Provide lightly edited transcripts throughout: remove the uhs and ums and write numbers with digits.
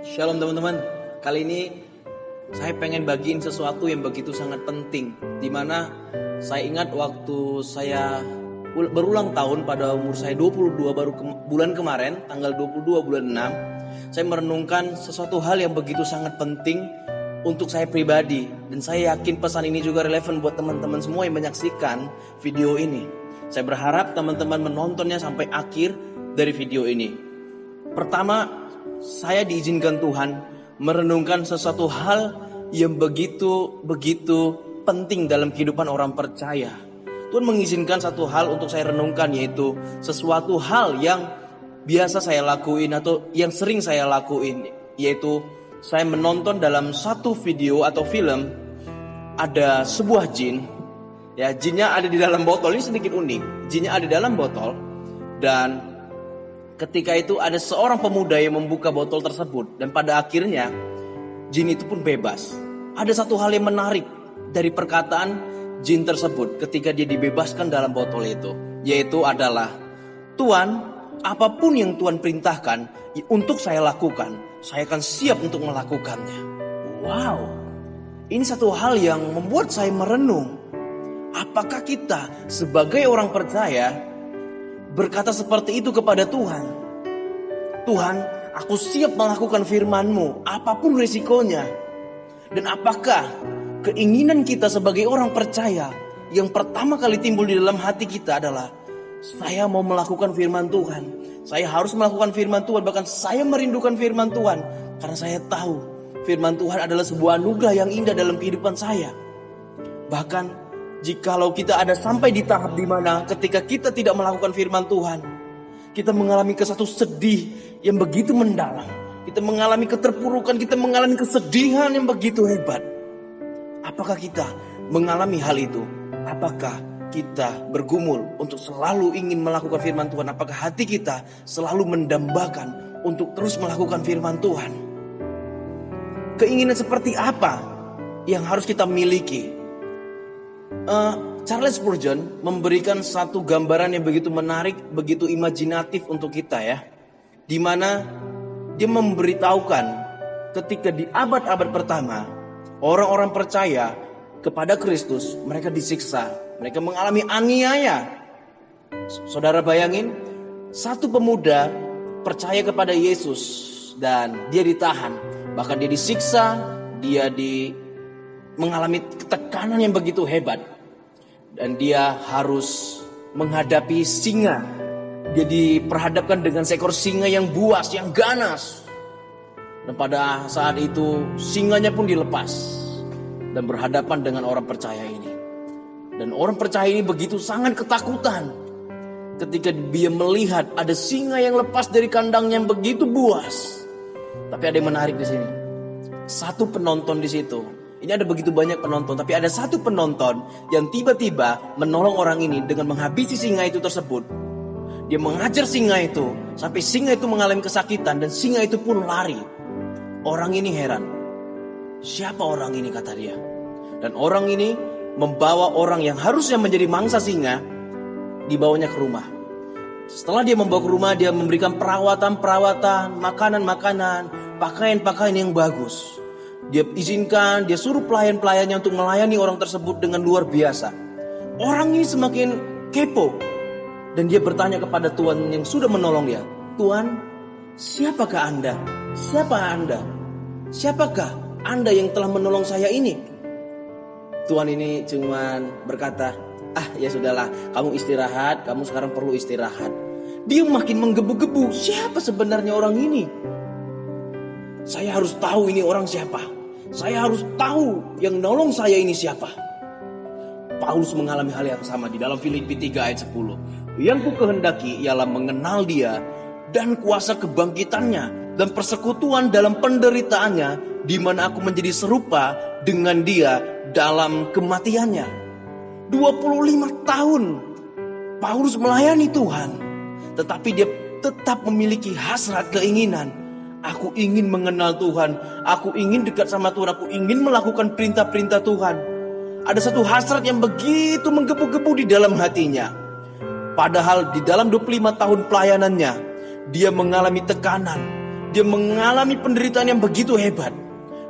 Shalom teman-teman. Kali ini saya pengen bagiin sesuatu yang begitu sangat penting, dimana saya ingat waktu saya berulang tahun pada umur saya 22 baru bulan kemarin, tanggal 22 bulan 6, saya merenungkan sesuatu hal yang begitu sangat penting untuk saya pribadi. Dan saya yakin pesan ini juga relevan buat teman-teman semua yang menyaksikan video ini. Saya berharap teman-teman menontonnya sampai akhir dari video ini. Pertama, saya diizinkan Tuhan merenungkan sesuatu hal yang begitu penting dalam kehidupan orang percaya. Tuhan mengizinkan satu hal untuk saya renungkan, yaitu sesuatu hal yang biasa saya lakuin atau yang sering saya lakuin, yaitu saya menonton dalam satu video atau film ada sebuah jin. Ya, jinnya ada di dalam botol. Ini sedikit unik. Jinnya ada di dalam botol, dan ketika itu ada seorang pemuda yang membuka botol tersebut, dan pada akhirnya jin itu pun bebas. Ada satu hal yang menarik dari perkataan jin tersebut ketika dia dibebaskan dalam botol itu, yaitu adalah, "Tuhan, apapun yang Tuhan perintahkan untuk saya lakukan, saya akan siap untuk melakukannya." Wow, ini satu hal yang membuat saya merenung. Apakah kita sebagai orang percaya berkata seperti itu kepada Tuhan? "Tuhan, aku siap melakukan firman-Mu, apapun risikonya." Dan apakah keinginan kita sebagai orang percaya yang pertama kali timbul di dalam hati kita adalah, saya mau melakukan firman Tuhan, saya harus melakukan firman Tuhan, bahkan saya merindukan firman Tuhan, karena saya tahu firman Tuhan adalah sebuah anugerah yang indah dalam kehidupan saya. Bahkan jikalau kita ada sampai di tahap di mana ketika kita tidak melakukan firman Tuhan, kita mengalami satu sedih yang begitu mendalam, kita mengalami keterpurukan, kita mengalami kesedihan yang begitu hebat. Apakah kita mengalami hal itu? Apakah kita bergumul untuk selalu ingin melakukan firman Tuhan? Apakah hati kita selalu mendambakan untuk terus melakukan firman Tuhan? Keinginan seperti apa yang harus kita miliki? Charles Spurgeon memberikan satu gambaran yang begitu menarik, begitu imajinatif untuk kita ya, di mana dia memberitahukan ketika di abad-abad pertama orang-orang percaya kepada Kristus, mereka disiksa, mereka mengalami aniaya. Saudara bayangin, satu pemuda percaya kepada Yesus dan dia ditahan, bahkan dia disiksa, mengalami tekanan yang begitu hebat. Dan dia harus menghadapi singa. Dia diperhadapkan dengan seekor singa yang buas, yang ganas. Dan pada saat itu singanya pun dilepas dan berhadapan dengan orang percaya ini. Dan orang percaya ini begitu sangat ketakutan ketika dia melihat ada singa yang lepas dari kandangnya yang begitu buas. Tapi ada yang menarik di sini. Satu penonton di situ. Ini ada begitu banyak penonton, tapi ada satu penonton yang tiba-tiba menolong orang ini dengan menghabisi singa itu tersebut. Dia mengajar singa itu sampai singa itu mengalami kesakitan dan singa itu pun lari. Orang ini heran. Siapa orang ini, kata dia. Dan orang ini membawa orang yang harusnya menjadi mangsa singa, dibawanya ke rumah. Setelah dia membawa ke rumah, dia memberikan perawatan, makanan, pakaian yang bagus. Dia izinkan, dia suruh pelayan-pelayannya untuk melayani orang tersebut dengan luar biasa. Orang ini semakin kepo. Dan dia bertanya kepada Tuhan yang sudah menolong dia. "Tuhan, siapakah Anda? Siapa Anda? Siapakah Anda yang telah menolong saya ini?" Tuhan ini cuman berkata, "Ya sudahlah, kamu istirahat, kamu sekarang perlu istirahat." Dia makin menggebu-gebu, siapa sebenarnya orang ini? Saya harus tahu ini orang siapa. Saya harus tahu yang nolong saya ini siapa. Paulus mengalami hal yang sama di dalam Filipi 3 ayat 10. "Yang ku kehendaki ialah mengenal dia dan kuasa kebangkitannya dan persekutuan dalam penderitaannya, di mana aku menjadi serupa dengan dia dalam kematiannya." 25 tahun Paulus melayani Tuhan, tetapi dia tetap memiliki hasrat keinginan. Aku ingin mengenal Tuhan, aku ingin dekat sama Tuhan, aku ingin melakukan perintah-perintah Tuhan. Ada satu hasrat yang begitu menggebu-gebu di dalam hatinya. Padahal di dalam 25 tahun pelayanannya, dia mengalami tekanan, Dia mengalami penderitaan yang begitu hebat.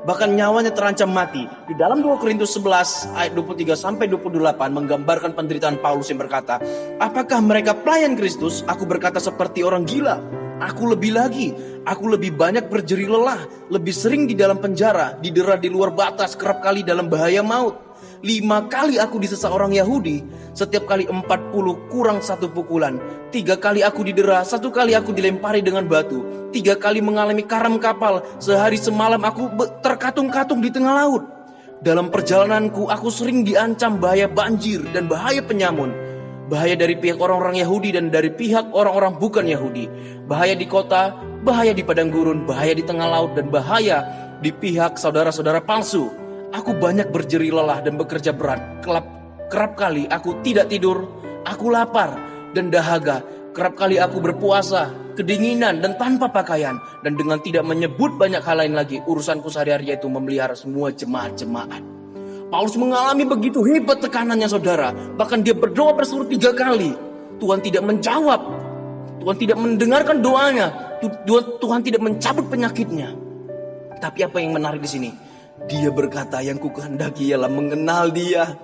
Bahkan nyawanya terancam mati. Di dalam 2 Korintus 11 ayat 23 sampai 28 menggambarkan penderitaan Paulus yang berkata, apakah mereka pelayan Kristus? Aku berkata seperti orang gila. Aku lebih lagi, aku lebih banyak berjerih lelah, lebih sering di dalam penjara, didera di luar batas, kerap kali dalam bahaya maut. 5 kali aku disesat orang Yahudi, setiap kali 40 kurang 1 pukulan. 3 kali aku didera, 1 kali aku dilempari dengan batu. 3 kali mengalami karam kapal, sehari semalam aku terkatung-katung di tengah laut. Dalam perjalananku aku sering diancam bahaya banjir dan bahaya penyamun. Bahaya dari pihak orang-orang Yahudi dan dari pihak orang-orang bukan Yahudi. Bahaya di kota, bahaya di padang gurun, bahaya di tengah laut, dan bahaya di pihak saudara-saudara palsu. Aku banyak berjerih lelah dan bekerja berat. Kerap kali aku tidak tidur, aku lapar dan dahaga. Kerap kali aku berpuasa, kedinginan dan tanpa pakaian. Dan dengan tidak menyebut banyak hal lain lagi, urusanku sehari-hari yaitu memelihara semua jemaat-jemaat. Paulus mengalami begitu hebat tekanannya saudara. Bahkan dia berdoa berseru 3 kali. Tuhan tidak menjawab. Tuhan tidak mendengarkan doanya. Tuhan tidak mencabut penyakitnya. Tapi apa yang menarik di sini? Dia berkata yang ku kehendaki ialah mengenal dia.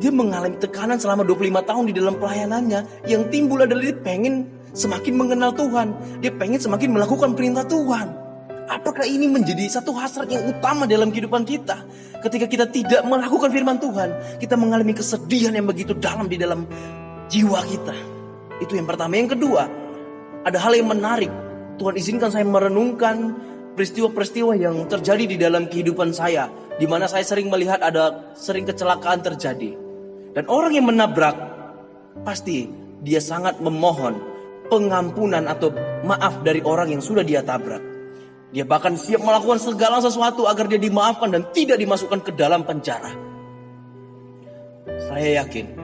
Dia mengalami tekanan selama 25 tahun di dalam pelayanannya. Yang timbul adalah dia pengen semakin mengenal Tuhan. Dia pengen semakin melakukan perintah Tuhan. Apakah ini menjadi satu hasrat yang utama dalam kehidupan kita? Ketika kita tidak melakukan firman Tuhan, kita mengalami kesedihan yang begitu dalam di dalam jiwa kita. Itu yang pertama. Yang kedua, ada hal yang menarik. Tuhan izinkan saya merenungkan peristiwa-peristiwa yang terjadi di dalam kehidupan saya, di mana saya sering melihat ada sering kecelakaan terjadi. Dan orang yang menabrak, pasti dia sangat memohon pengampunan atau maaf dari orang yang sudah dia tabrak. Dia bahkan siap melakukan segala sesuatu agar dia dimaafkan dan tidak dimasukkan ke dalam penjara. Saya yakin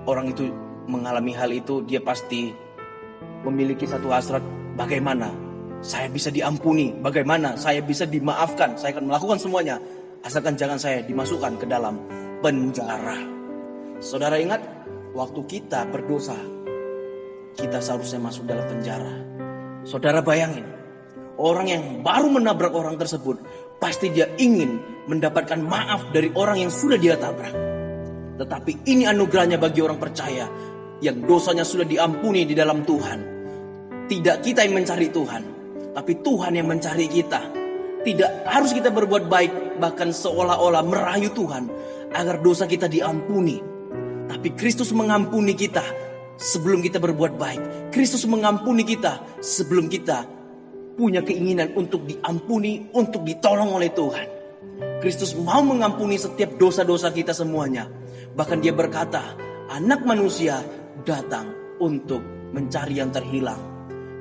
orang itu mengalami hal itu, dia pasti memiliki satu hasrat, bagaimana saya bisa diampuni, bagaimana saya bisa dimaafkan. Saya akan melakukan semuanya, asalkan jangan saya dimasukkan ke dalam penjara. Saudara ingat, waktu kita berdosa, kita seharusnya masuk dalam penjara. Saudara bayangin, orang yang baru menabrak orang tersebut, pasti dia ingin mendapatkan maaf dari orang yang sudah dia tabrak. Tetapi ini anugerahnya bagi orang percaya yang dosanya sudah diampuni di dalam Tuhan. Tidak kita yang mencari Tuhan, tapi Tuhan yang mencari kita. Tidak harus kita berbuat baik, bahkan seolah-olah merayu Tuhan agar dosa kita diampuni. Tapi Kristus mengampuni kita sebelum kita berbuat baik. Kristus mengampuni kita sebelum kita punya keinginan untuk diampuni, untuk ditolong oleh Tuhan. Kristus mau mengampuni setiap dosa-dosa kita semuanya. Bahkan dia berkata, anak manusia datang untuk mencari yang terhilang.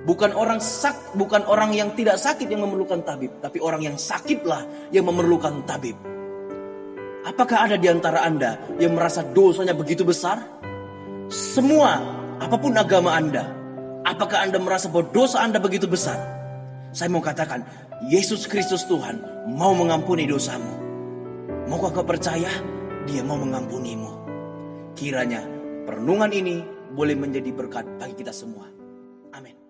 Bukan orang yang tidak sakit yang memerlukan tabib, tapi orang yang sakitlah yang memerlukan tabib. Apakah ada di antara Anda yang merasa dosanya begitu besar? Semua, apapun agama Anda, apakah Anda merasa bahwa dosa Anda begitu besar? Saya mau katakan, Yesus Kristus Tuhan mau mengampuni dosamu. Maukah kau percaya? Dia mau mengampunimu. Kiranya perenungan ini boleh menjadi berkat bagi kita semua. Amin.